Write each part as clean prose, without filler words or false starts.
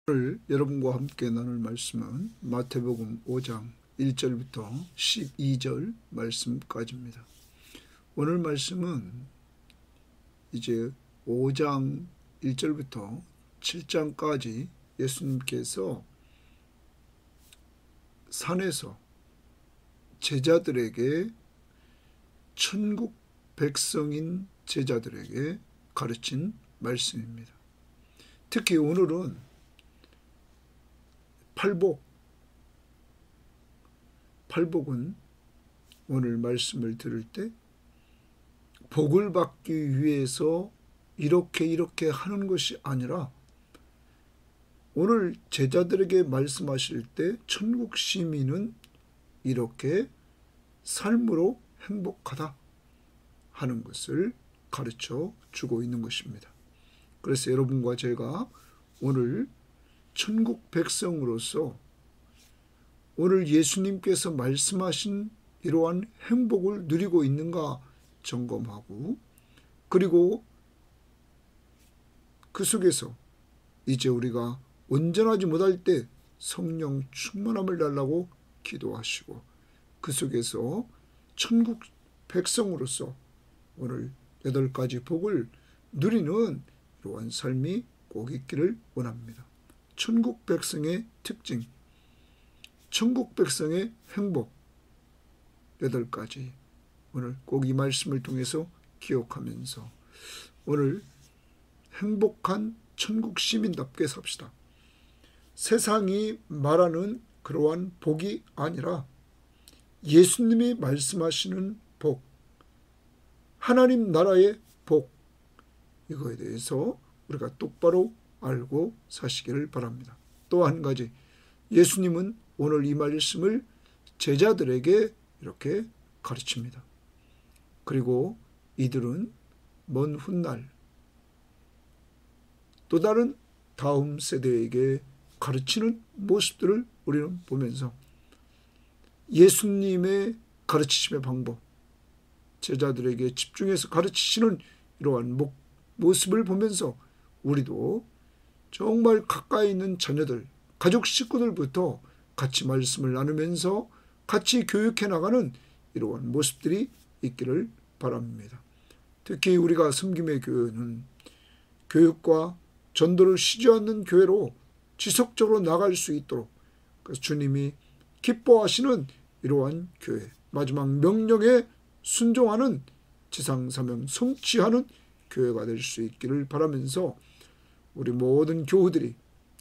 오늘 여러분과 함께 나눌 말씀은 마태복음 5장 1절부터 12절 말씀까지입니다. 오늘 말씀은 이제 5장 1절부터 7장까지 예수님께서 산에서 제자들에게, 천국 백성인 제자들에게 가르친 말씀입니다. 특히 오늘은 팔복은 오늘 말씀을 들을 때 복을 받기 위해서 이렇게 하는 것이 아니라 오늘 제자들에게 말씀하실 때 천국 시민은 이렇게 삶으로 행복하다 하는 것을 가르쳐 주고 있는 것입니다. 그래서 여러분과 제가 오늘 천국 백성으로서 오늘 예수님께서 말씀하신 이러한 행복을 누리고 있는가 점검하고, 그리고 그 속에서 이제 우리가 온전하지 못할 때 성령 충만함을 달라고 기도하시고, 그 속에서 천국 백성으로서 오늘 8가지 복을 누리는 이러한 삶이 꼭 있기를 원합니다. 천국 백성의 특징, 천국 백성의 행복 8가지 오늘 꼭 이 말씀을 통해서 기억하면서 오늘 행복한 천국 시민답게 삽시다. 세상이 말하는 그러한 복이 아니라 예수님이 말씀하시는 복, 하나님 나라의 복, 이거에 대해서 우리가 똑바로 알고 사시기를 바랍니다. 또 한 가지, 예수님은 오늘 이 말씀을 제자들에게 이렇게 가르칩니다. 그리고 이들은 먼 훗날 또 다른 다음 세대에게 가르치는 모습들을 우리는 보면서 예수님의 가르치심의 방법, 제자들에게 집중해서 가르치시는 이러한 모습을 보면서 우리도 정말 가까이 있는 자녀들, 가족 식구들부터 같이 말씀을 나누면서 같이 교육해 나가는 이러한 모습들이 있기를 바랍니다. 특히 우리가 섬김의 교회는 교육과 전도를 쉬지 않는 교회로 지속적으로 나갈 수 있도록, 그래서 주님이 기뻐하시는 이러한 교회, 마지막 명령에 순종하는 지상사명 성취하는 교회가 될 수 있기를 바라면서 우리 모든 교우들이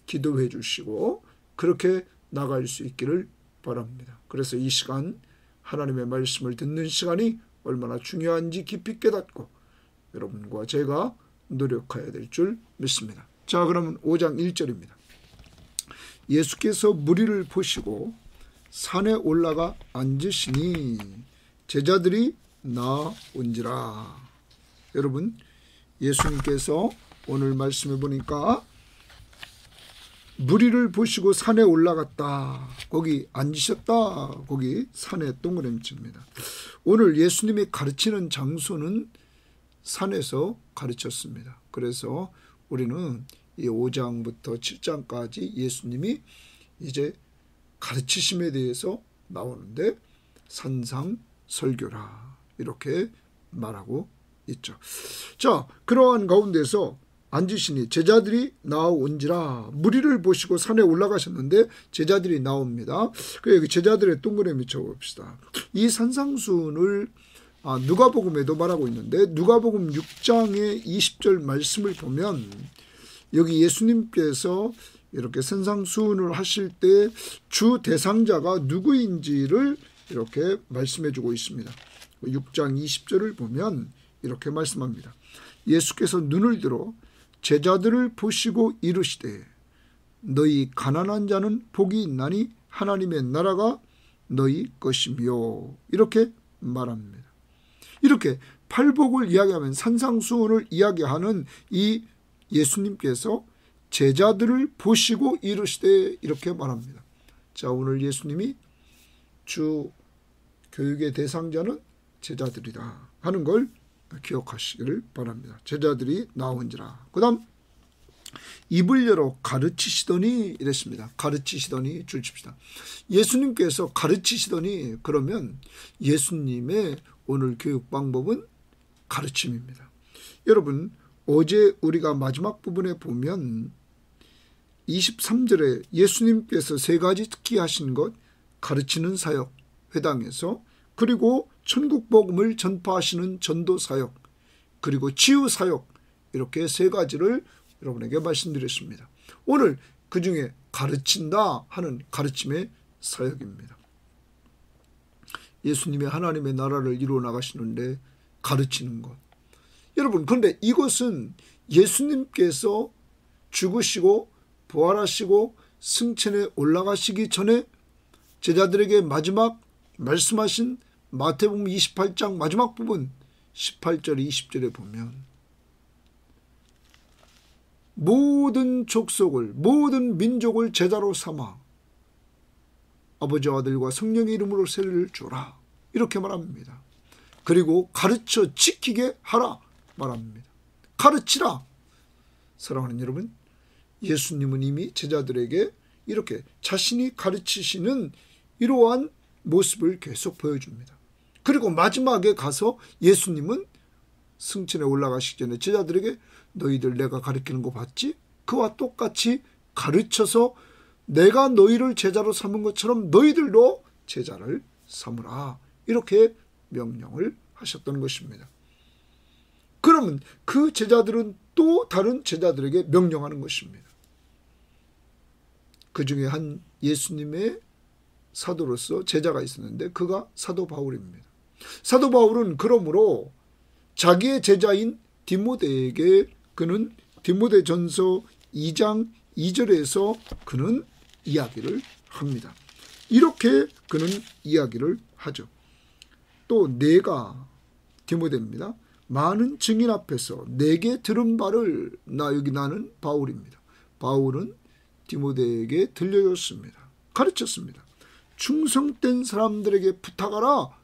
기도해 주시고 그렇게 나갈 수 있기를 바랍니다. 그래서 이 시간 하나님의 말씀을 듣는 시간이 얼마나 중요한지 깊이 깨닫고 여러분과 제가 노력해야 될 줄 믿습니다. 자, 그러면 5장 1절입니다. 예수께서 무리를 보시고 산에 올라가 앉으시니 제자들이 나온지라. 여러분, 예수님께서 오늘 말씀해 보니까 무리를 보시고 산에 올라갔다, 거기 앉으셨다, 거기 산에 동그라미칩니다. 오늘 예수님이 가르치는 장소는 산에서 가르쳤습니다. 그래서 우리는 이 5장부터 7장까지 예수님이 이제 가르치심에 대해서 나오는데 산상설교라 이렇게 말하고 있죠. 자, 그러한 가운데서 앉으시니 제자들이 나온지라. 무리를 보시고 산에 올라가셨는데 제자들이 나옵니다. 여기 제자들의 동그라미 쳐봅시다. 이 산상순을 누가복음에도 말하고 있는데 누가복음 6장의 20절 말씀을 보면 여기 예수님께서 이렇게 산상순을 하실 때 주 대상자가 누구인지를 이렇게 말씀해 주고 있습니다. 6장 20절을 보면 이렇게 말씀합니다. 예수께서 눈을 들어 제자들을 보시고 이르시되 너희 가난한 자는 복이 있나니 하나님의 나라가 너희 것이며, 이렇게 말합니다. 이렇게 팔복을 이야기하면 산상수훈을 이야기하는 이 예수님께서 제자들을 보시고 이르시되 이렇게 말합니다. 자, 오늘 예수님이 주 교육의 대상자는 제자들이다 하는 걸 기억하시기를 바랍니다. 제자들이 나온지라. 그 다음 입을 열어 가르치시더니 이랬습니다. 가르치시더니 줄칩시다. 예수님께서 가르치시더니 그러면 예수님의 오늘 교육 방법은 가르침입니다. 여러분, 어제 우리가 마지막 부분에 보면 23절에 예수님께서 세 가지 특기하신 것, 가르치는 사역 회당에서, 그리고 천국 복음을 전파하시는 전도 사역, 그리고 치유 사역, 이렇게 세 가지를 여러분에게 말씀드렸습니다. 오늘 그 중에 가르친다 하는 가르침의 사역입니다. 예수님의 하나님의 나라를 이루어 나가시는데 가르치는 것. 여러분, 그런데 이것은 예수님께서 죽으시고 부활하시고 승천에 올라가시기 전에 제자들에게 마지막 말씀하신 마태복음 28장 마지막 부분 18절 20절에 보면 모든 족속을, 모든 민족을 제자로 삼아 아버지와 아들과 성령의 이름으로 세례를 주라, 이렇게 말합니다. 그리고 가르쳐 지키게 하라 말합니다. 가르치라. 사랑하는 여러분, 예수님은 이미 제자들에게 이렇게 자신이 가르치시는 이러한 모습을 계속 보여줍니다. 그리고 마지막에 가서 예수님은 승천에 올라가시기 전에 제자들에게 너희들 내가 가르치는 거 봤지? 그와 똑같이 가르쳐서 내가 너희를 제자로 삼은 것처럼 너희들도 제자를 삼으라, 이렇게 명령을 하셨던 것입니다. 그러면 그 제자들은 또 다른 제자들에게 명령하는 것입니다. 그 중에 한 예수님의 사도로서 제자가 있었는데 그가 사도 바울입니다. 사도 바울은 그러므로 자기의 제자인 디모데에게 그는 디모데전서 2장 2절에서 그는 이야기를 합니다. 이렇게 그는 이야기를 하죠. 또 내가, 디모데입니다, 많은 증인 앞에서 내게 들은 바를, 여기 나는 바울입니다. 바울은 디모데에게 들려줬습니다. 가르쳤습니다. 충성된 사람들에게 부탁하라.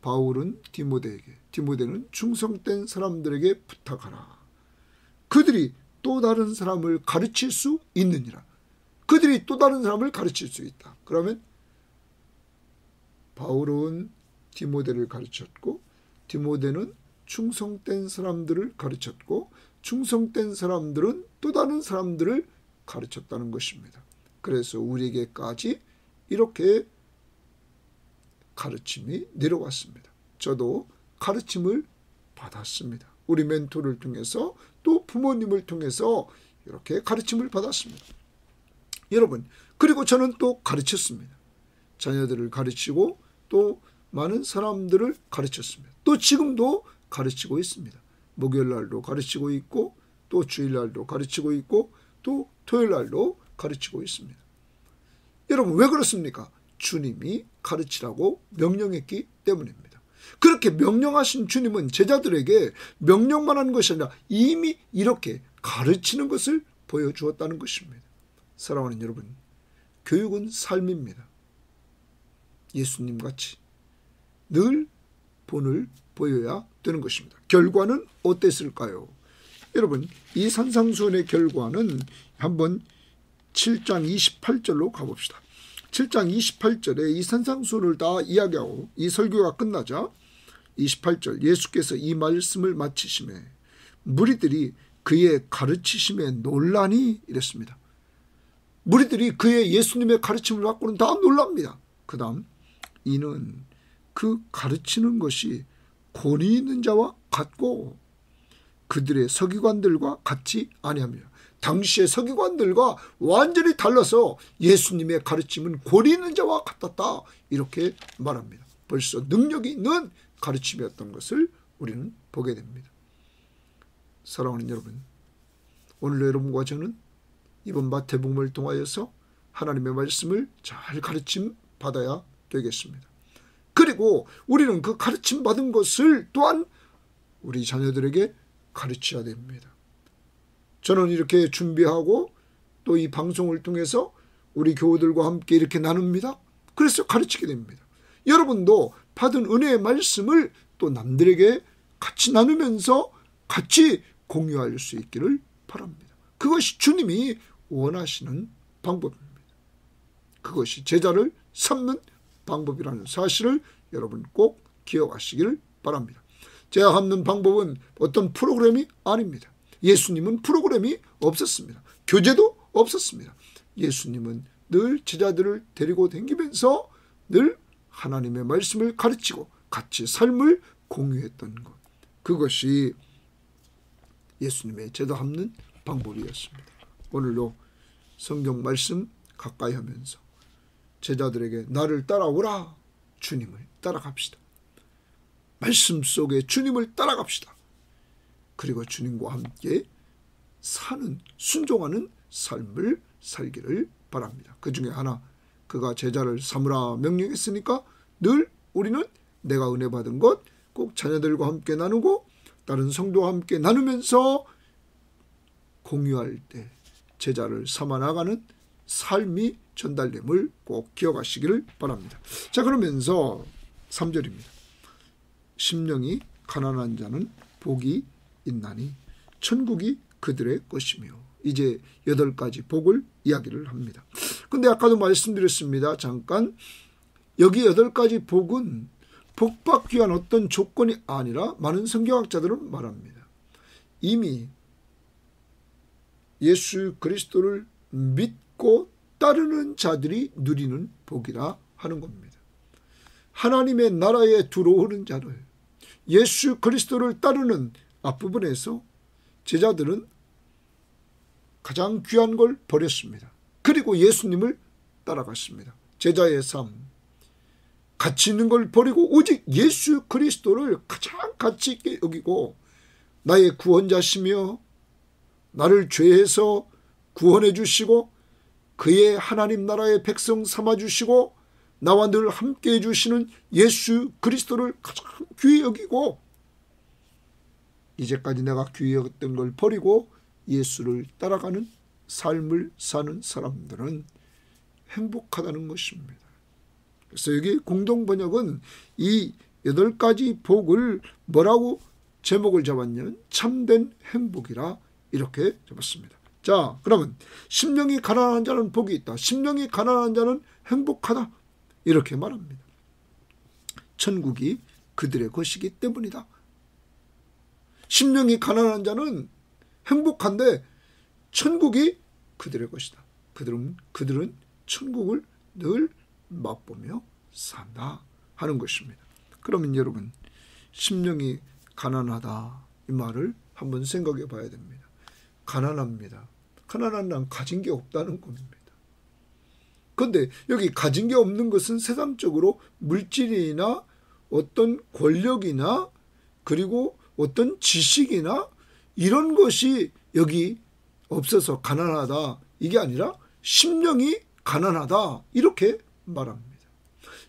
바울은 디모데에게, 디모데는 충성된 사람들에게 부탁하라. 그들이 또 다른 사람을 가르칠 수 있느니라. 그들이 또 다른 사람을 가르칠 수 있다. 그러면 바울은 디모데를 가르쳤고, 디모데는 충성된 사람들을 가르쳤고, 충성된 사람들은 또 다른 사람들을 가르쳤다는 것입니다. 그래서 우리에게까지 이렇게 가르침이 내려왔습니다. 저도 가르침을 받았습니다. 우리 멘토를 통해서, 또 부모님을 통해서 이렇게 가르침을 받았습니다. 여러분, 그리고 저는 또 가르쳤습니다. 자녀들을 가르치고 또 많은 사람들을 가르쳤습니다. 또 지금도 가르치고 있습니다. 목요일날도 가르치고 있고, 또 주일날도 가르치고 있고, 또 토요일날도 가르치고 있습니다. 여러분, 왜 그렇습니까? 주님이 가르치라고 명령했기 때문입니다. 그렇게 명령하신 주님은 제자들에게 명령만 하는 것이 아니라 이미 이렇게 가르치는 것을 보여주었다는 것입니다. 사랑하는 여러분, 교육은 삶입니다. 예수님같이 늘 본을 보여야 되는 것입니다. 결과는 어땠을까요? 여러분, 이 산상수훈의 결과는 한번 7장 28절로 가봅시다. 7장 28절에 이 산상수훈을 다 이야기하고 이 설교가 끝나자 28절, 예수께서 이 말씀을 마치시매 무리들이 그의 가르치심에 놀라니, 이랬습니다. 무리들이 그의 예수님의 가르침을 받고는 다 놀랍니다. 그 다음, 이는 그 가르치는 것이 권위 있는 자와 같고 그들의 서기관들과 같지 아니하며, 당시의 서기관들과 완전히 달라서 예수님의 가르침은 권위 있는 자와 같았다, 이렇게 말합니다. 벌써 능력이 있는 가르침이었던 것을 우리는 보게 됩니다. 사랑하는 여러분, 오늘 여러분과 저는 이번 마태복음을 통하여서 하나님의 말씀을 잘 가르침 받아야 되겠습니다. 그리고 우리는 그 가르침 받은 것을 또한 우리 자녀들에게 가르쳐야 됩니다. 저는 이렇게 준비하고 또 이 방송을 통해서 우리 교우들과 함께 이렇게 나눕니다. 그래서 가르치게 됩니다. 여러분도 받은 은혜의 말씀을 또 남들에게 같이 나누면서 같이 공유할 수 있기를 바랍니다. 그것이 주님이 원하시는 방법입니다. 그것이 제자를 삼는 방법이라는 사실을 여러분 꼭 기억하시기를 바랍니다. 제자 삼는 방법은 어떤 프로그램이 아닙니다. 예수님은 프로그램이 없었습니다. 교제도 없었습니다. 예수님은 늘 제자들을 데리고 다니면서 늘 하나님의 말씀을 가르치고 같이 삶을 공유했던 것, 그것이 예수님의 제자 삼는 방법이었습니다. 오늘도 성경 말씀 가까이 하면서 제자들에게 나를 따라오라, 주님을 따라갑시다. 말씀 속에 주님을 따라갑시다. 그리고 주님과 함께 사는, 순종하는 삶을 살기를 바랍니다. 그 중에 하나, 그가 제자를 삼으라 명령했으니까 늘 우리는 내가 은혜 받은 것 꼭 자녀들과 함께 나누고 다른 성도와 함께 나누면서 공유할 때 제자를 삼아 나가는 삶이 전달됨을 꼭 기억하시기를 바랍니다. 자, 그러면서 3절입니다. 심령이 가난한 자는 복이 있나니 천국이 그들의 것이며, 이제 8가지 복을 이야기를 합니다. 근데 아까도 말씀드렸습니다. 잠깐, 여기 8가지 복은 복받기 위한 어떤 조건이 아니라 많은 성경학자들은 말합니다. 이미 예수 그리스도를 믿고 따르는 자들이 누리는 복이라 하는 겁니다. 하나님의 나라에 들어오는 자를, 예수 그리스도를 따르는 앞부분에서 제자들은 가장 귀한 걸 버렸습니다. 그리고 예수님을 따라갔습니다. 제자의 삶, 가치 있는 걸 버리고 오직 예수 그리스도를 가장 가치 있게 여기고 나의 구원자시며 나를 죄에서 구원해 주시고 그의 하나님 나라의 백성 삼아주시고 나와 늘 함께 해주시는 예수 그리스도를 가장 귀히 여기고, 이제까지 내가 귀히 여겼던 걸 버리고 예수를 따라가는 삶을 사는 사람들은 행복하다는 것입니다. 그래서 여기 공동번역은 이 8가지 복을 뭐라고 제목을 잡았냐면 참된 행복이라 이렇게 잡았습니다. 자, 그러면 심령이 가난한 자는 복이 있다, 심령이 가난한 자는 행복하다, 이렇게 말합니다. 천국이 그들의 것이기 때문이다. 심령이 가난한 자는 행복한데 천국이 그들의 것이다. 그들은 천국을 늘 맛보며 산다 하는 것입니다. 그러면 여러분, 심령이 가난하다, 이 말을 한번 생각해 봐야 됩니다. 가난합니다. 가난한 난 가진 게 없다는 겁니다. 그런데 여기 가진 게 없는 것은 세상적으로 물질이나 어떤 권력이나 그리고 어떤 지식이나 이런 것이 여기 없어서 가난하다, 이게 아니라 심령이 가난하다, 이렇게 말합니다.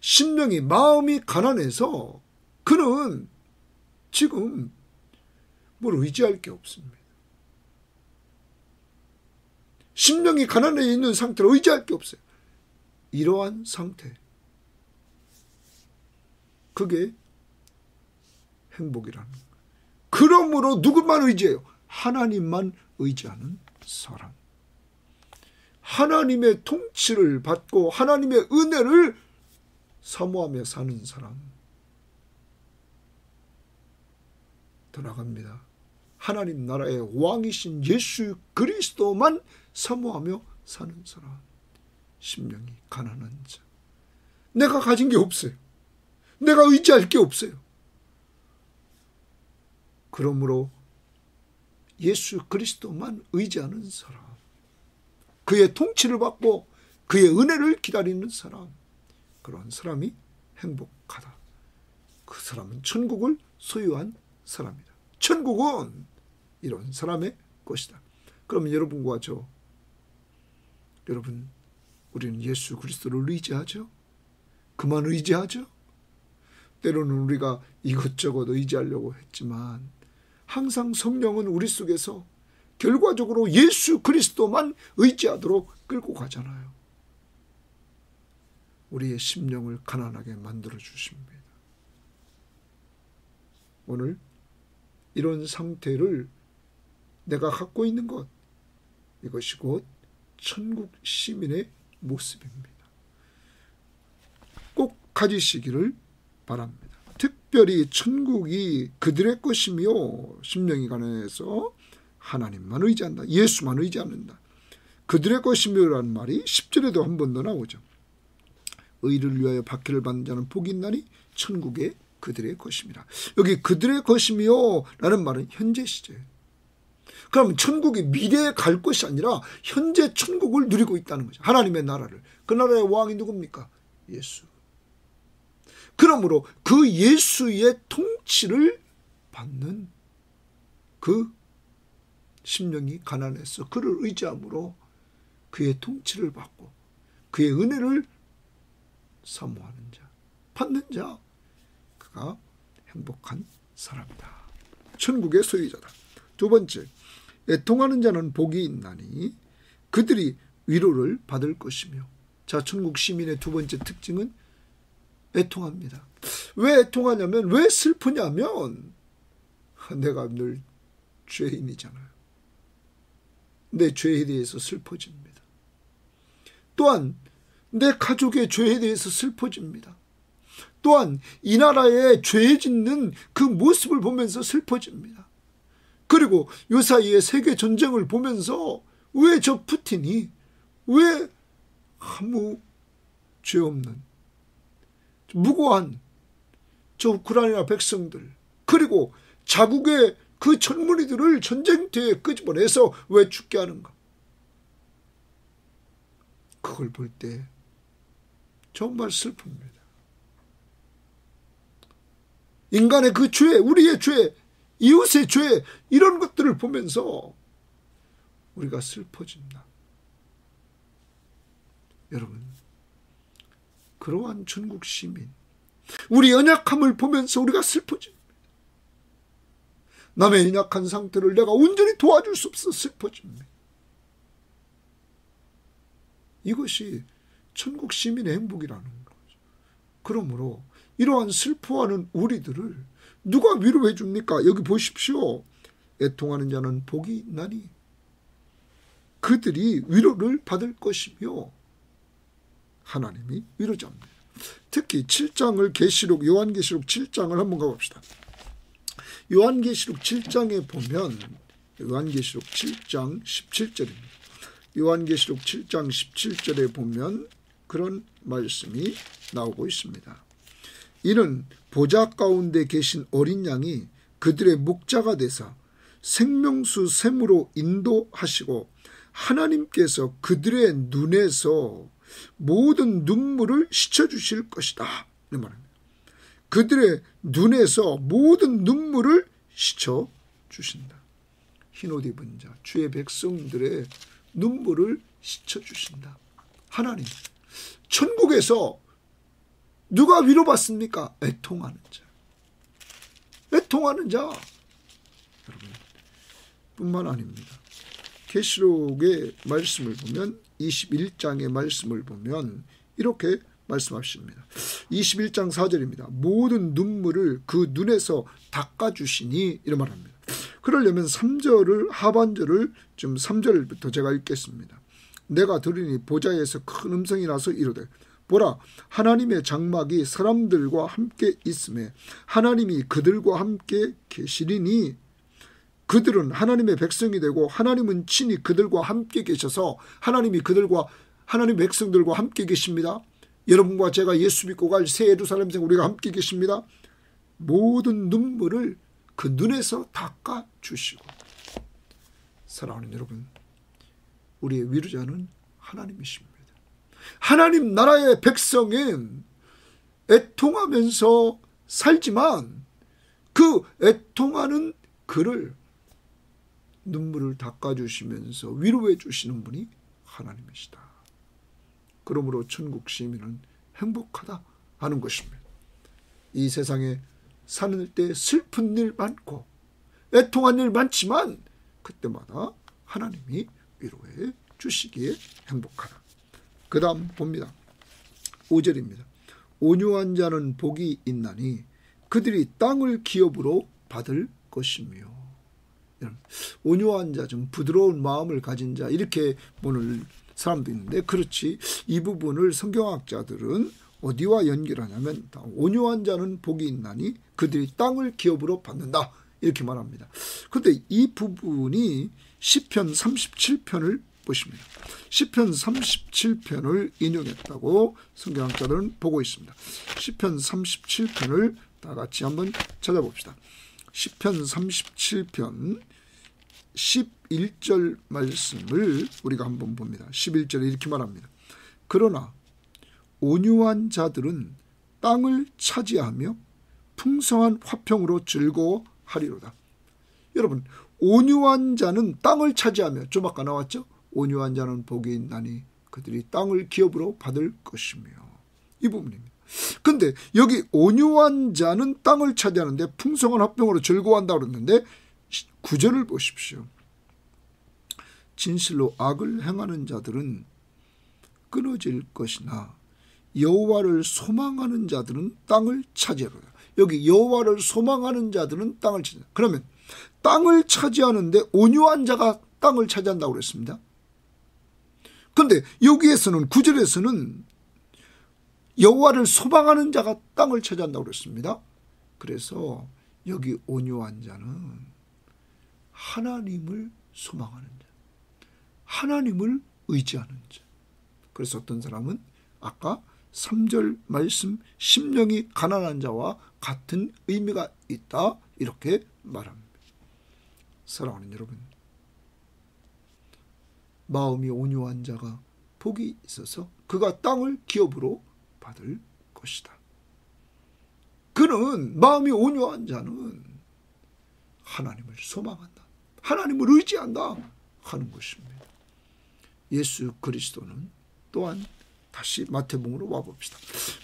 심령이, 마음이 가난해서 그는 지금 뭘 의지할 게 없습니다. 심령이 가난해 있는 상태로 의지할 게 없어요. 이러한 상태, 그게 행복이라는 거예요. 그러므로 누구만 의지해요? 하나님만 의지하는 사람, 하나님의 통치를 받고 하나님의 은혜를 사모하며 사는 사람. 더 나갑니다. 하나님 나라의 왕이신 예수 그리스도만 사모하며 사는 사람, 심령이 가난한 자. 내가 가진 게 없어요. 내가 의지할 게 없어요. 그러므로 예수 그리스도만 의지하는 사람, 그의 통치를 받고 그의 은혜를 기다리는 사람, 그런 사람이 행복하다. 그 사람은 천국을 소유한 사람이다. 천국은 이런 사람의 것이다. 그러면 여러분과 저, 여러분, 우리는 예수 그리스도를 의지하죠? 그만 의지하죠? 때로는 우리가 이것저것 의지하려고 했지만 항상 성령은 우리 속에서 결과적으로 예수 그리스도만 의지하도록 끌고 가잖아요. 우리의 심령을 가난하게 만들어 주십니다. 오늘 이런 상태를 내가 갖고 있는 것, 이것이 곧 천국 시민의 모습입니다. 꼭 가지시기를 바랍니다. 특별히 천국이 그들의 것이며 신명기관에서 하나님만 의지한다. 예수만 의지하는다. 그들의 것이며라는 말이 10절에도 한 번 더 나오죠. 의를 위하여 박해를 받는 자는 복이 있나니 천국에 그들의 것입니다. 여기 그들의 것이며 라는 말은 현재 시제예요. 그럼 천국이 미래에 갈 것이 아니라 현재 천국을 누리고 있다는 거죠. 하나님의 나라를. 그 나라의 왕이 누굽니까? 예수. 그러므로 그 예수의 통치를 받는 그 심령이 가난해서 그를 의지함으로 그의 통치를 받고 그의 은혜를 사모하는 자, 받는 자, 그가 행복한 사람이다. 천국의 소유자다. 두 번째, 애통하는 자는 복이 있나니 그들이 위로를 받을 것이며. 자, 천국 시민의 두 번째 특징은 애통합니다. 왜 애통하냐면, 왜 슬프냐면 내가 늘 죄인이잖아요. 내 죄에 대해서 슬퍼집니다. 또한 내 가족의 죄에 대해서 슬퍼집니다. 또한 이 나라에 죄 짓는 그 모습을 보면서 슬퍼집니다. 그리고 요 사이에 세계 전쟁을 보면서 왜 저 푸틴이, 왜 아무 죄 없는 무고한 저 우크라이나 백성들, 그리고 자국의 그 젊은이들을 전쟁터에 끄집어내서 왜 죽게 하는가? 그걸 볼 때 정말 슬픕니다. 인간의 그 죄, 우리의 죄, 이웃의 죄, 이런 것들을 보면서 우리가 슬퍼진다. 여러분, 그러한 천국 시민, 우리 연약함을 보면서 우리가 슬퍼집니다. 남의 연약한 상태를 내가 온전히 도와줄 수 없어 슬퍼집니다. 이것이 천국 시민의 행복이라는 거죠. 그러므로 이러한 슬퍼하는 우리들을 누가 위로해 줍니까? 여기 보십시오. 애통하는 자는 복이 있나니 그들이 위로를 받을 것이며, 하나님이 위로자입니다. 특히 7장을 계시록, 요한계시록 7장을 한번 가봅시다. 요한계시록 7장에 보면, 요한계시록 7장 17절입니다. 요한계시록 7장 17절에 보면 그런 말씀이 나오고 있습니다. 이는 보좌 가운데 계신 어린 양이 그들의 목자가 되사 생명수 샘으로 인도하시고 하나님께서 그들의 눈에서 모든 눈물을 씻어주실 것이다. 이 말입니다. 그들의 눈에서 모든 눈물을 씻어주신다. 흰옷 입은 자, 주의 백성들의 눈물을 씻어주신다. 하나님, 천국에서 누가 위로받습니까? 애통하는 자. 애통하는 자. 여러분, 뿐만 아닙니다. 계시록의 말씀을 보면, 21장의 말씀을 보면 이렇게 말씀하십니다. 21장 4절입니다. 모든 눈물을 그 눈에서 닦아주시니, 이런 말합니다. 그러려면 3절을, 하반절을 좀 3절부터 제가 읽겠습니다. 내가 들으니 보좌에서 큰 음성이 나서 이르되, 보라, 하나님의 장막이 사람들과 함께 있음에 하나님이 그들과 함께 계시리니 그들은 하나님의 백성이 되고 하나님은 친히 그들과 함께 계셔서 하나님의 백성들과 함께 계십니다. 여러분과 제가 예수 믿고 갈 새 예루살렘생 우리가 함께 계십니다. 모든 눈물을 그 눈에서 닦아주시고. 사랑하는 여러분, 우리의 위로자는 하나님이십니다. 하나님 나라의 백성은 애통하면서 살지만 그 애통하는 그를 눈물을 닦아주시면서 위로해 주시는 분이 하나님이시다. 그러므로 천국 시민은 행복하다 하는 것입니다. 이 세상에 사는 때 슬픈 일 많고 애통한 일 많지만 그때마다 하나님이 위로해 주시기에 행복하다. 그 다음 봅니다. 5절입니다. 온유한 자는 복이 있나니 그들이 땅을 기업으로 받을 것이며. 온유한 자, 좀 부드러운 마음을 가진 자 이렇게 보는 사람도 있는데 그렇지 이 부분을 성경학자들은 어디와 연결하냐면 온유한 자는 복이 있나니 그들이 땅을 기업으로 받는다 이렇게 말합니다. 그런데 이 부분이 시편 37편을 보십니다. 시편 37편을 인용했다고 성경학자들은 보고 있습니다. 시편 37편을 다 같이 한번 찾아봅시다. 시편 37편 11절 말씀을 우리가 한번 봅니다. 11절에 이렇게 말합니다. 그러나 온유한 자들은 땅을 차지하며 풍성한 화평으로 즐거워하리로다. 여러분, 온유한 자는 땅을 차지하며, 좀 아까 나왔죠? 온유한 자는 복이 있나니 그들이 땅을 기업으로 받을 것이며, 이 부분입니다. 근데 여기 온유한 자는 땅을 차지하는데 풍성한 화평으로 즐거워한다고 그랬는데 9절을 보십시오. 진실로 악을 행하는 자들은 끊어질 것이나 여호와를 소망하는 자들은 땅을 차지하리로다. 여기 여호와를 소망하는 자들은 땅을 차지한다. 그러면 땅을 차지하는데 온유한 자가 땅을 차지한다고 그랬습니다. 그런데 여기에서는 9절에서는 여호와를 소망하는 자가 땅을 차지한다고 그랬습니다. 그래서 여기 온유한 자는 하나님을 소망하는 자, 하나님을 의지하는 자. 그래서 어떤 사람은 아까 3절 말씀 심령이 가난한 자와 같은 의미가 있다 이렇게 말합니다. 사랑하는 여러분, 마음이 온유한 자가 복이 있어서 그가 땅을 기업으로 받을 것이다. 그는 마음이 온유한 자는 하나님을 소망한다, 하나님을 의지한다 하는 것입니다. 예수 그리스도는 또한 다시 마태복음으로 와봅시다.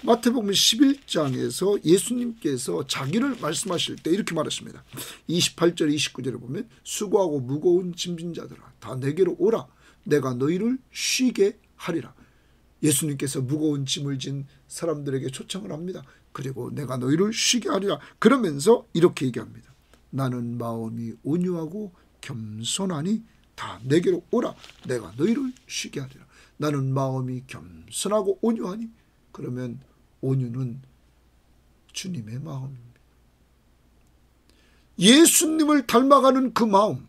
마태복음 11장에서 예수님께서 자기를 말씀하실 때 이렇게 말했습니다. 28절 29절에 보면 수고하고 무거운 짐진 자들아 다 내게로 오라 내가 너희를 쉬게 하리라. 예수님께서 무거운 짐을 진 사람들에게 초청을 합니다. 그리고 내가 너희를 쉬게 하리라. 그러면서 이렇게 얘기합니다. 나는 마음이 온유하고 겸손하니 다 내게로 오라 내가 너희를 쉬게 하리라. 나는 마음이 겸손하고 온유하니, 그러면 온유는 주님의 마음입니다. 예수님을 닮아가는 그 마음,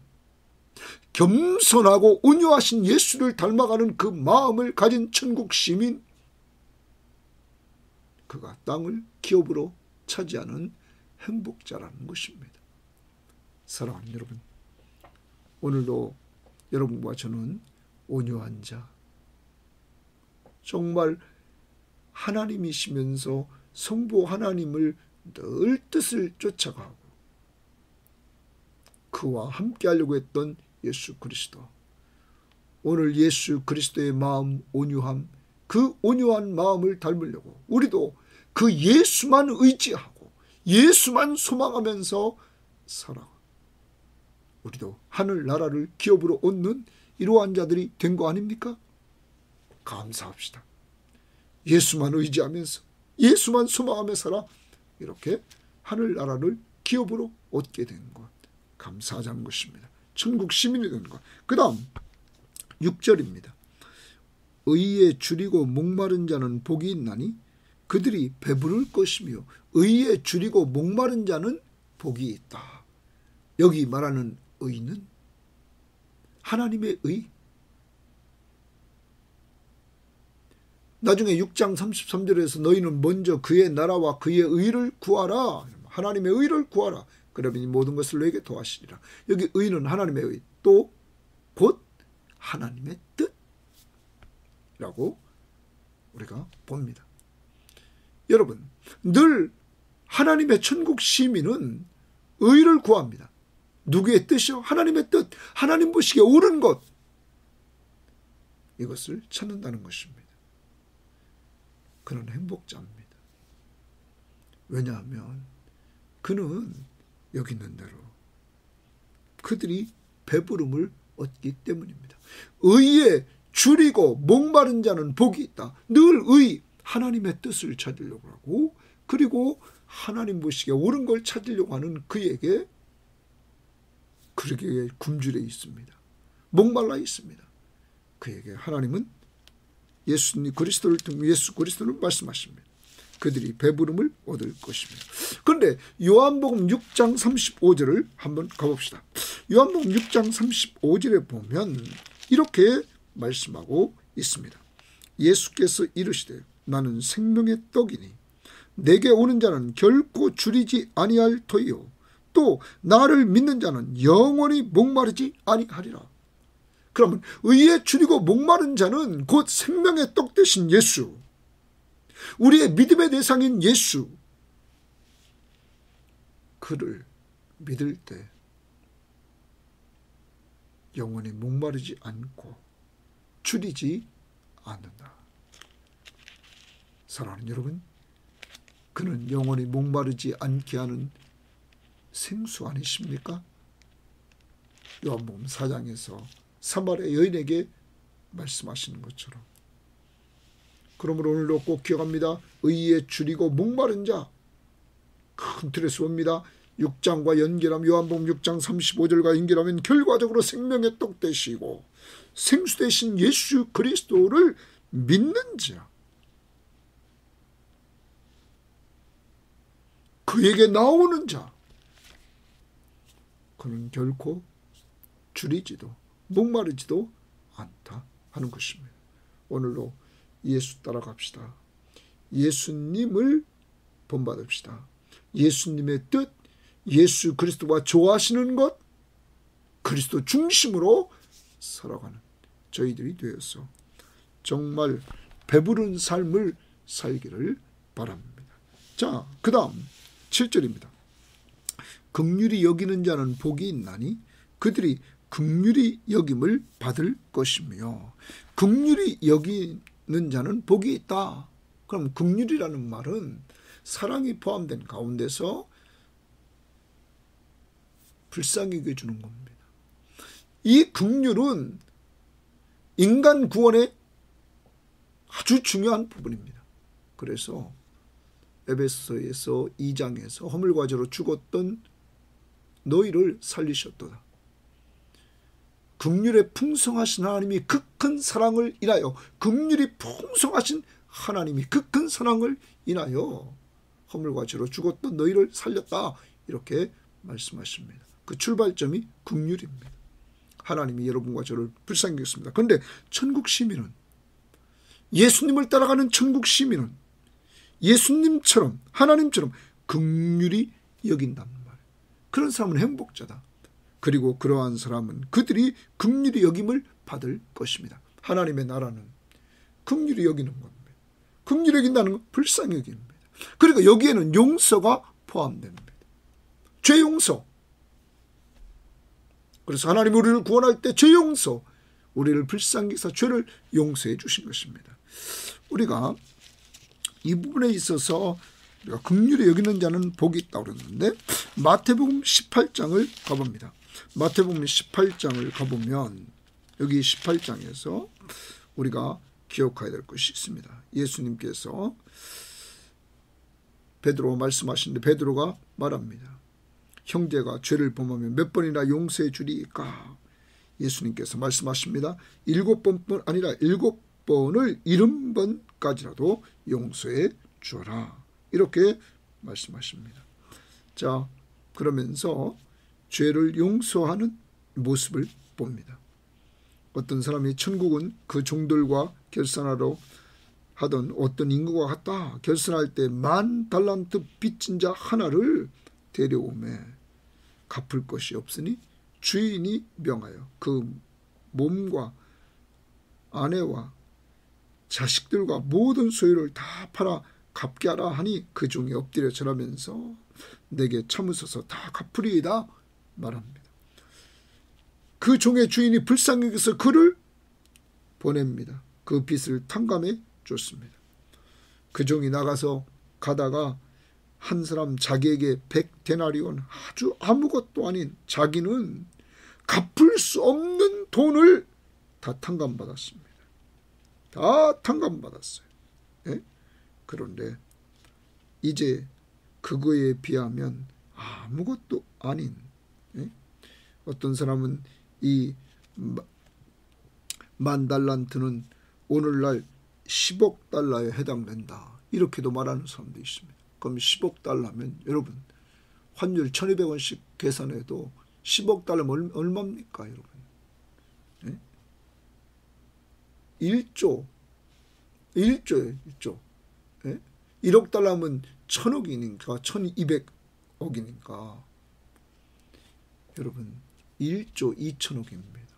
겸손하고 온유하신 예수를 닮아가는 그 마음을 가진 천국 시민, 그가 땅을 기업으로 차지하는 행복자라는 것입니다. 사랑하는 여러분, 오늘도 여러분과 저는 온유한 자, 정말 하나님이시면서 성부 하나님을 늘 뜻을 쫓아가고 그와 함께하려고 했던 예수 그리스도, 오늘 예수 그리스도의 마음 온유함, 그 온유한 마음을 닮으려고 우리도 그 예수만 의지하고 예수만 소망하면서 살아가 우리도 하늘나라를 기업으로 얻는 이러한 자들이 된 거 아닙니까? 감사합시다. 예수만 의지하면서 예수만 소망하며 살아 이렇게 하늘나라를 기업으로 얻게 된 것, 감사하자는 것입니다. 천국 시민이 된 것. 그 다음 6절입니다. 의에 줄이고 목마른 자는 복이 있나니 그들이 배부를 것이며, 의에 줄이고 목마른 자는 복이 있다. 여기 말하는 의는 하나님의 의. 나중에 6장 33절에서 너희는 먼저 그의 나라와 그의 의를 구하라. 하나님의 의를 구하라. 그러면 이 모든 것을 너에게 더하시리라. 여기 의는 하나님의 의, 또 곧 하나님의 뜻이라고 우리가 봅니다. 여러분, 늘 하나님의 천국 시민은 의를 구합니다. 누구의 뜻이요? 하나님의 뜻, 하나님 보시기에 옳은 것, 이것을 찾는다는 것입니다. 그는 행복자입니다. 왜냐하면 그는 여기 있는 대로 그들이 배부름을 얻기 때문입니다. 의에 줄이고 목마른 자는 복이 있다. 늘 의, 하나님의 뜻을 찾으려고 하고, 그리고 하나님 보시기에 옳은 걸 찾으려고 하는 그에게 그에게 굶주려 있습니다. 목말라 있습니다. 그에게 하나님은 예수님 그리스도를 통해 예수 그리스도를 말씀하십니다. 그들이 배부름을 얻을 것입니다. 그런데 요한복음 6장 35절을 한번 가봅시다. 요한복음 6장 35절에 보면 이렇게 말씀하고 있습니다. 예수께서 이르시되 나는 생명의 떡이니 내게 오는 자는 결코 줄이지 아니할 터이요 또 나를 믿는 자는 영원히 목마르지 아니하리라. 그러면 의에 줄이고 목마른 자는 곧 생명의 떡 되신 예수, 우리의 믿음의 대상인 예수, 그를 믿을 때 영원히 목마르지 않고 줄이지 않는다. 사랑하는 여러분, 그는 영원히 목마르지 않게 하는 생수 아니십니까? 요한복음 4장에서 사마리아 여인에게 말씀하시는 것처럼. 그러므로 오늘도 꼭 기억합니다. 의에 줄이고 목마른 자, 큰 틀에서 봅니다. 6장과 연결하면 요한복음 6장 35절과 연결하면 결과적으로 생명의 떡 되시고 생수 되신 예수 그리스도를 믿는 자, 그에게 나오는 자, 그는 결코 줄이지도 목마르지도 않다 하는 것입니다. 오늘도 예수 따라갑시다. 예수님을 본받읍시다. 예수님의 뜻, 예수 그리스도와 좋아하시는 것, 그리스도 중심으로 살아가는 저희들이 되어서 정말 배부른 삶을 살기를 바랍니다. 자, 그 다음 7절입니다. 긍휼히 여기는 자는 복이 있나니 그들이 긍휼히 여김을 받을 것이며, 긍휼히 여기는 자는 복이 있다. 그럼 긍휼이라는 말은 사랑이 포함된 가운데서 불쌍히 여겨주는 겁니다. 이 긍휼은 인간 구원의 아주 중요한 부분입니다. 그래서 에베소서에서 2장에서 허물과 죄로 죽었던 너희를 살리셨도다. 긍휼에 풍성하신 하나님이 그 큰 사랑을 인하여, 긍휼이 풍성하신 하나님이 그 큰 사랑을 인하여 허물과 죄로 죽었던 너희를 살렸다. 이렇게 말씀하십니다. 그 출발점이 긍휼입니다. 하나님이 여러분과 저를 불쌍히 여겼습니다. 그런데 천국 시민은, 예수님을 따라가는 천국 시민은 예수님처럼 하나님처럼 긍휼히 여긴단 말이에요. 그런 사람은 행복자다. 그리고 그러한 사람은 그들이 긍휼히 여김을 받을 것입니다. 하나님의 나라는 긍휼히 여기는 겁니다. 긍휼히 여긴다는 건 불쌍히 여깁니다. 그리고 여기에는 용서가 포함됩니다. 죄 용서. 그래서 하나님이 우리를 구원할 때 죄 용서, 우리를 불쌍히 여기사 죄를 용서해 주신 것입니다. 우리가 이 부분에 있어서 우리가 긍휼히 여기는 자는 복이 있다고 그랬는데, 마태복음 18장을 가봅니다. 마태복음 18장을 가보면 여기 18장에서 우리가 기억해야 될 것이 있습니다. 예수님께서 베드로 말씀하시는데 베드로가 말합니다. 형제가 죄를 범하면 몇 번이나 용서해 주리까? 예수님께서 말씀하십니다. 7번뿐 아니라 7번을 70번까지라도 용서해 주어라. 이렇게 말씀하십니다. 자, 그러면서 죄를 용서하는 모습을 봅니다. 어떤 사람이 천국은 그 종들과 결산하러 하던 어떤 인구가 같다. 결산할 때 10,000달란트 빚진 자 하나를 데려오매 갚을 것이 없으니 주인이 명하여 그 몸과 아내와 자식들과 모든 소유를 다 팔아 갚게 하라 하니 그 종이 엎드려 절하면서 내게 참으소서 다 갚으리이다 말합니다. 그 종의 주인이 불쌍히 여겨서 그를 보냅니다. 그 빚을 탕감해 줬습니다. 그 종이 나가서 가다가 한 사람 자기에게 100데나리온, 아주 아무것도 아닌, 자기는 갚을 수 없는 돈을 다 탕감받았습니다. 다 탕감받았어요. 예? 그런데 이제 그거에 비하면 아무것도 아닌, 예? 어떤 사람은 이 10,000달란트는 오늘날 10억 달러에 해당된다, 이렇게도 말하는 사람도 있습니다. 그럼 10억 달러면 여러분 환율 1,200원씩 계산해도 10억 달러면 얼마입니까 여러분? 네? 1조예요. 1조. 네? 1억 달러면 1,000억이니까 1,200억이니까 여러분 1조 2천억입니다.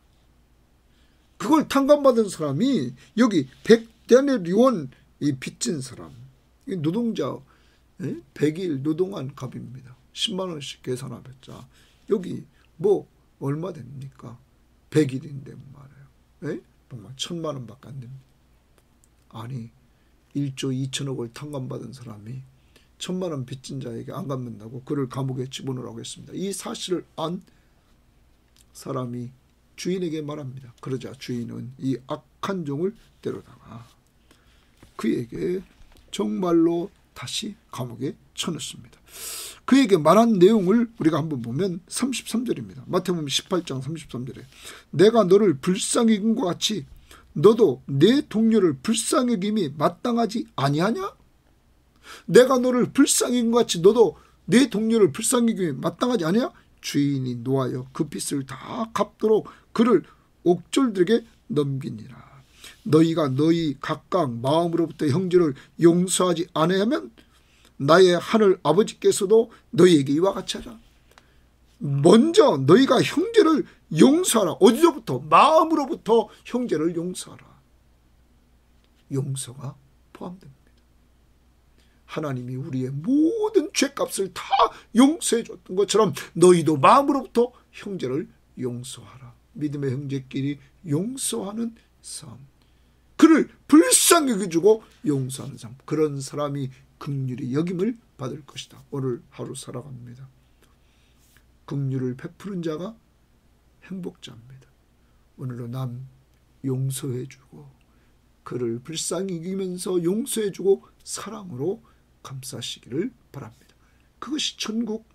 그걸 탕감받은 사람이 여기 100데나리온 이 빚진 사람, 노동자 100일 노동한 값입니다. 10만 원씩 계산하겠자 여기 뭐 얼마 됩니까? 100일인데 말이에요. 정말 1,000만 원밖에 안 됩니다. 아니 1조 2천억을 탕감받은 사람이 1,000만 원 빚진 자에게 안 갚는다고 그를 감옥에 집어넣으라고 했습니다. 이 사실을 안 사람이 주인에게 말합니다. 그러자 주인은 이 악한 종을 데려다가 그에게 정말로 다시 감옥에 쳐넣습니다. 그에게 말한 내용을 우리가 한번 보면 33절입니다. 마태복음 18장 33절에 내가 너를 불쌍히 여긴 것 같이 너도 내 동료를 불쌍히 여김이 마땅하지 아니하냐? 내가 너를 불쌍히 여긴 것 같이 너도 내 동료를 불쌍히 여김이 마땅하지 아니냐? 주인이 노하여 그 빚을 다 갚도록 그를 옥졸들에게 넘기니라. 너희가 너희 각각 마음으로부터 형제를 용서하지 않으면 나의 하늘 아버지께서도 너희에게 이와 같이 하라. 먼저 너희가 형제를 용서하라. 어디로부터? 마음으로부터 형제를 용서하라. 용서가 포함됩니다. 하나님이 우리의 모든 죄값을 다 용서해 줬던 것처럼 너희도 마음으로부터 형제를 용서하라. 믿음의 형제끼리 용서하는 삶, 그를 불쌍히 여겨주고 용서하는 삶, 그런 사람이 긍휼히 여김을 받을 것이다. 오늘 하루 살아갑니다. 긍휼을 베푸는 자가 행복자입니다. 오늘도 남 용서해주고 그를 불쌍히 여기면서 용서해주고 사랑으로 감싸시기를 바랍니다. 그것이 천국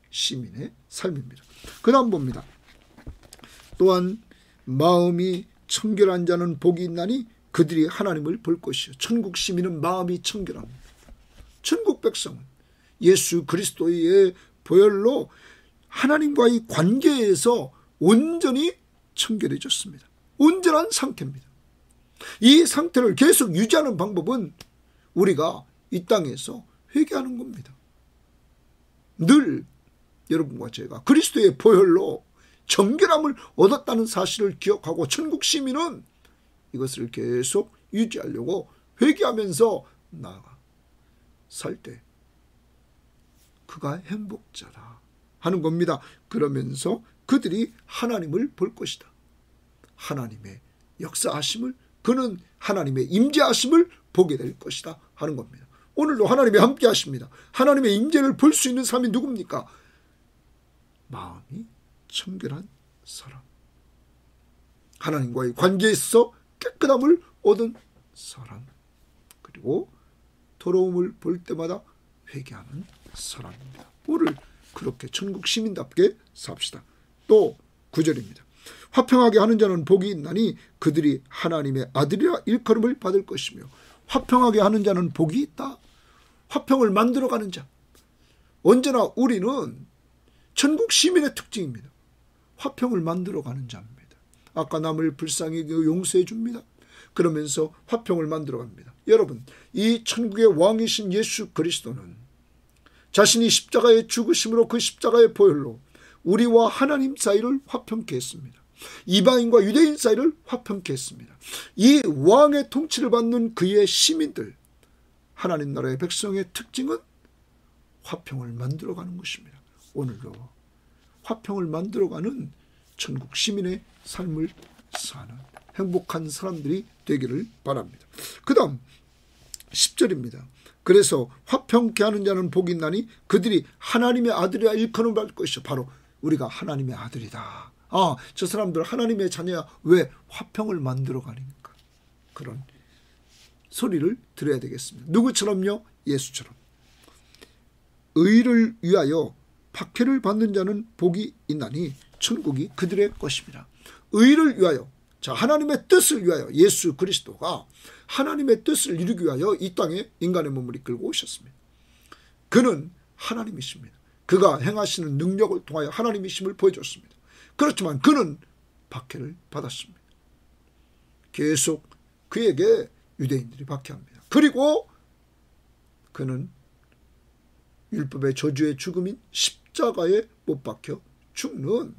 시민의 삶입니다. 그 다음 봅니다. 또한 마음이 청결한 자는 복이 있나니 그들이 하나님을 볼 것이요. 천국 시민은 마음이 청결합니다. 천국 백성은 예수 그리스도의 보혈로 하나님과의 관계에서 온전히 청결해졌습니다. 온전한 상태입니다. 이 상태를 계속 유지하는 방법은 우리가 이 땅에서 회개하는 겁니다. 늘 여러분과 제가 그리스도의 보혈로 정결함을 얻었다는 사실을 기억하고 천국 시민은 이것을 계속 유지하려고 회개하면서 나아가 살 때 그가 행복자라 하는 겁니다. 그러면서 그들이 하나님을 볼 것이다. 하나님의 역사하심을, 그는 하나님의 임재하심을 보게 될 것이다 하는 겁니다. 오늘도 하나님이 함께 하십니다. 하나님의 임재를 볼 수 있는 사람이 누굽니까? 마음이 청결한 사람, 하나님과의 관계에서 깨끗함을 얻은 사람, 그리고 더러움을 볼 때마다 회개하는 사람입니다. 오늘 그렇게 천국 시민답게 삽시다. 또 9절입니다. 화평하게 하는 자는 복이 있나니 그들이 하나님의 아들이라 일컬음을 받을 것이며. 화평하게 하는 자는 복이 있다. 화평을 만들어가는 자. 언제나 우리는 천국 시민의 특징입니다. 화평을 만들어가는 자입니다. 아까 남을 불쌍히 용서해 줍니다. 그러면서 화평을 만들어갑니다. 여러분, 이 천국의 왕이신 예수 그리스도는 자신이 십자가의 죽으심으로 그 십자가의 보혈로 우리와 하나님 사이를 화평케 했습니다. 이방인과 유대인 사이를 화평케 했습니다. 이 왕의 통치를 받는 그의 시민들, 하나님 나라의 백성의 특징은 화평을 만들어가는 것입니다. 오늘도 화평을 만들어가는 천국 시민의 삶을 사는 행복한 사람들이 되기를 바랍니다. 그 다음 10절입니다. 그래서 화평케 하는 자는 복이 있나니 그들이 하나님의 아들이라 일컬음을 받을 것이요. 바로 우리가 하나님의 아들이다. 저 사람들 하나님의 자녀야. 왜? 화평을 만들어가니까. 그런 소리를 들어야 되겠습니다. 누구처럼요? 예수처럼. 의를 위하여 박해를 받는 자는 복이 있나니 천국이 그들의 것입니다. 의를 위하여, 자, 하나님의 뜻을 위하여 예수 그리스도가 하나님의 뜻을 이루기 위하여 이 땅에 인간의 몸을 이끌고 오셨습니다. 그는 하나님이십니다. 그가 행하시는 능력을 통하여 하나님이심을 보여줬습니다. 그렇지만 그는 박해를 받았습니다. 계속 그에게 유대인들이 박해합니다. 그리고 그는 율법의 저주의 죽음인 십자가에 못 박혀 죽는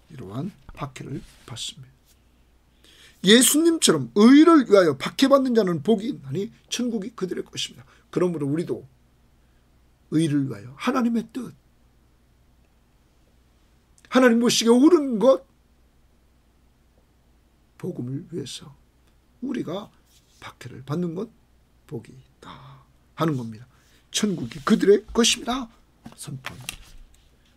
이러한 박해를 받습니다. 예수님처럼 의를 위하여 박해받는 자는 복이 있나니 천국이 그들의 것입니다. 그러므로 우리도 의를 위하여 하나님의 뜻, 하나님 보시기에 옳은 것, 복음을 위해서 우리가 박해를 받는 것 복이 있다 하는 겁니다. 천국이 그들의 것입니다. 선포합니다.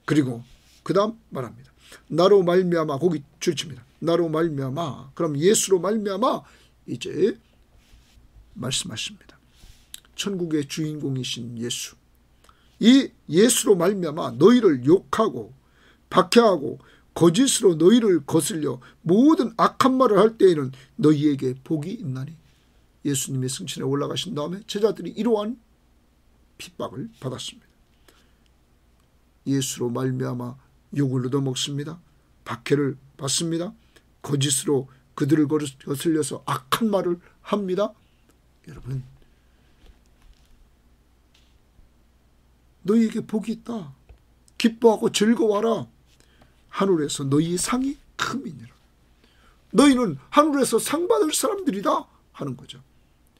그리고 그 다음 말합니다. 나로 말미암아, 거기 줄칩니다. 나로 말미암아, 그럼 예수로 말미암아 이제 말씀하십니다. 천국의 주인공이신 예수, 이 예수로 말미암아 너희를 욕하고 박해하고 거짓으로 너희를 거슬려 모든 악한 말을 할 때에는 너희에게 복이 있나니. 예수님의 승천에 올라가신 다음에 제자들이 이러한 핍박을 받았습니다. 예수로 말미암아 욕을 얻어먹습니다. 박해를 받습니다. 거짓으로 그들을 거슬려서 악한 말을 합니다. 여러분, 너희에게 복이 있다. 기뻐하고 즐거워하라. 하늘에서 너희의 상이 큼이니라. 너희는 하늘에서 상 받을 사람들이다 하는 거죠.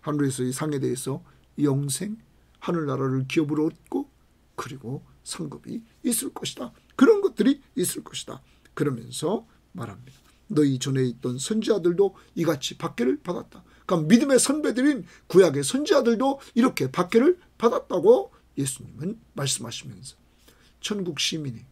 하늘에서 이 상에 대해서 영생, 하늘나라를 기업으로 얻고 그리고 상급이 있을 것이다. 그런 것들이 있을 것이다. 그러면서 말합니다. 너희 전에 있던 선지자들도 이같이 박해를 받았다. 그럼 믿음의 선배들인 구약의 선지자들도 이렇게 박해를 받았다고 예수님은 말씀하시면서 천국 시민이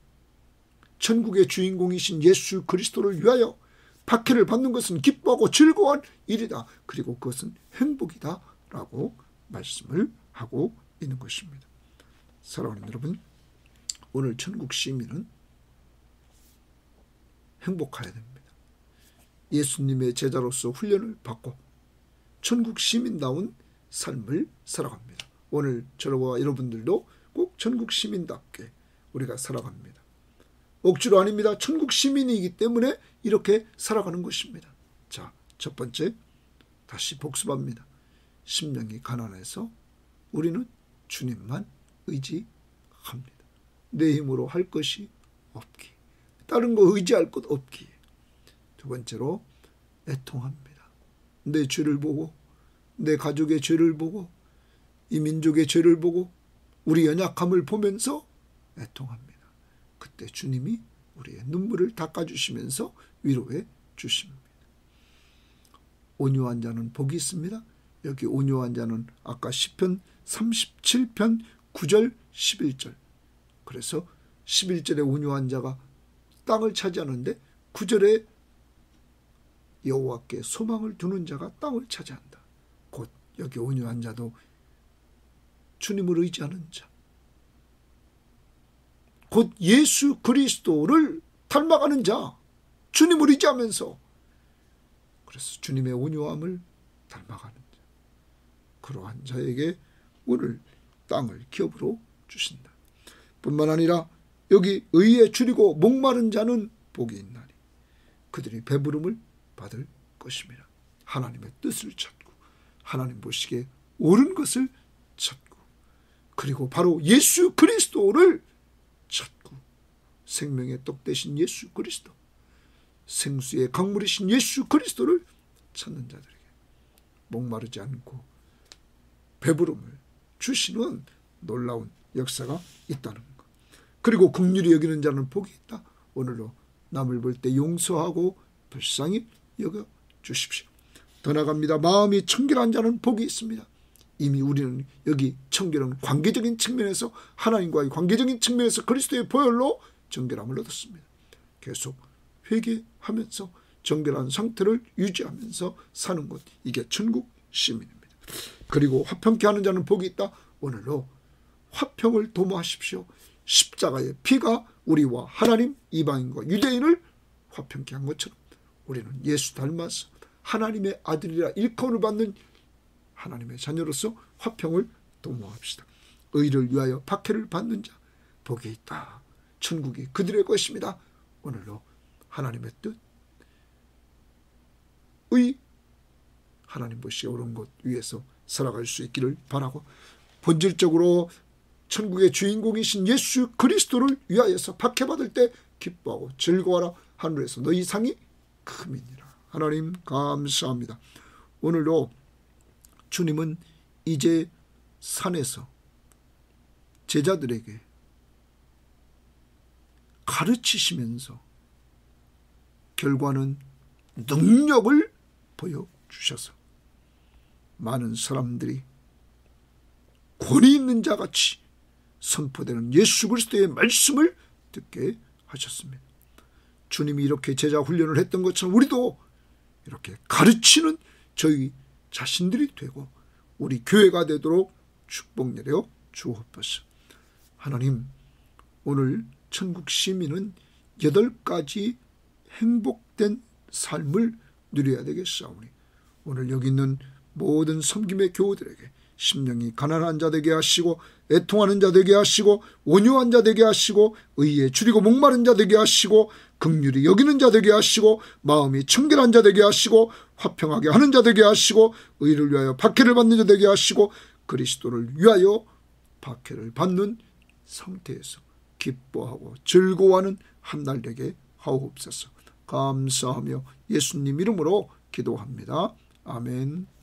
천국의 주인공이신 예수 그리스도를 위하여 박해를 받는 것은 기뻐하고 즐거운 일이다. 그리고 그것은 행복이다 라고 말씀을 하고 있는 것입니다. 사랑하는 여러분, 오늘 천국 시민은 행복해야 됩니다. 예수님의 제자로서 훈련을 받고 천국 시민다운 삶을 살아갑니다. 오늘 저와 여러분들도 꼭 천국 시민답게 우리가 살아갑니다. 억지로 아닙니다. 천국 시민이기 때문에 이렇게 살아가는 것입니다. 자, 첫 번째 다시 복습합니다. 심령이 가난해서 우리는 주님만 의지합니다. 내 힘으로 할 것이 없기, 다른 거 의지할 것 없기. 두 번째로 애통합니다. 내 죄를 보고, 내 가족의 죄를 보고, 이 민족의 죄를 보고 우리 연약함을 보면서 애통합니다. 그때 주님이 우리의 눈물을 닦아주시면서 위로해 주십니다. 온유한 자는 복이 있습니다. 여기 온유한 자는 아까 시편 37편 9절 11절. 그래서 11절에 온유한 자가 땅을 차지하는데 9절에 여호와께 소망을 두는 자가 땅을 차지한다. 곧 여기 온유한 자도 주님을 의지하는 자, 곧 예수 그리스도를 닮아가는 자, 주님을 의지하면서 그래서 주님의 온유함을 닮아가는 자, 그러한 자에게 오늘 땅을 기업으로 주신다. 뿐만 아니라 여기 의에 줄이고 목마른 자는 복이 있나니 그들이 배부름을 받을 것입니다. 하나님의 뜻을 찾고 하나님 보시기에 옳은 것을 찾고 그리고 바로 예수 그리스도를 찾고 생명의 떡 되신 예수 그리스도, 생수의 강물이신 예수 그리스도를 찾는 자들에게 목마르지 않고 배부름을 주시는 놀라운 역사가 있다는 것. 그리고 긍휼히 여기는 자는 복이 있다. 오늘도 남을 볼 때 용서하고 불쌍히 여겨 주십시오. 더 나아갑니다. 마음이 청결한 자는 복이 있습니다. 이미 우리는 여기 청결은 관계적인 측면에서 하나님과의 관계적인 측면에서 그리스도의 보혈로 정결함을 얻었습니다. 계속 회개하면서 정결한 상태를 유지하면서 사는 것, 이게 천국 시민입니다. 그리고 화평케 하는 자는 복이 있다. 오늘로 화평을 도모하십시오. 십자가의 피가 우리와 하나님, 이방인과 유대인을 화평케 한 것처럼 우리는 예수 닮아서 하나님의 아들이라 일컬음을 받는 하나님의 자녀로서 화평을 도모합시다. 의를 위하여 박해를 받는 자 복이 있다. 천국이 그들의 것입니다. 오늘도 하나님의 뜻, 의, 하나님 보시기에 옳은 것 위에서 살아갈 수 있기를 바라고, 본질적으로 천국의 주인공이신 예수 그리스도를 위하여서 박해받을 때 기뻐하고 즐거워하라. 하늘에서 너희 상이 큼이니라. 하나님 감사합니다. 오늘도 주님은 이제 산에서 제자들에게 가르치시면서 결과는 능력을 보여주셔서 많은 사람들이 권위 있는 자같이 선포되는 예수 그리스도의 말씀을 듣게 하셨습니다. 주님이 이렇게 제자 훈련을 했던 것처럼 우리도 이렇게 가르치는 저희 자신들이 되고 우리 교회가 되도록 축복 내려 주옵소서. 하나님, 오늘 천국 시민은 8가지 행복된 삶을 누려야 되겠사오니 오늘 여기 있는 모든 섬김의 교우들에게 심령이 가난한 자 되게 하시고 애통하는 자 되게 하시고 온유한 자 되게 하시고 의에 줄이고 목마른 자 되게 하시고 긍휼히 여기는 자 되게 하시고 마음이 청결한 자 되게 하시고 화평하게 하는 자 되게 하시고 의를 위하여 박해를 받는 자 되게 하시고 그리스도를 위하여 박해를 받는 상태에서 기뻐하고 즐거워하는 한 날 되게 하옵소서. 감사하며 예수님 이름으로 기도합니다. 아멘.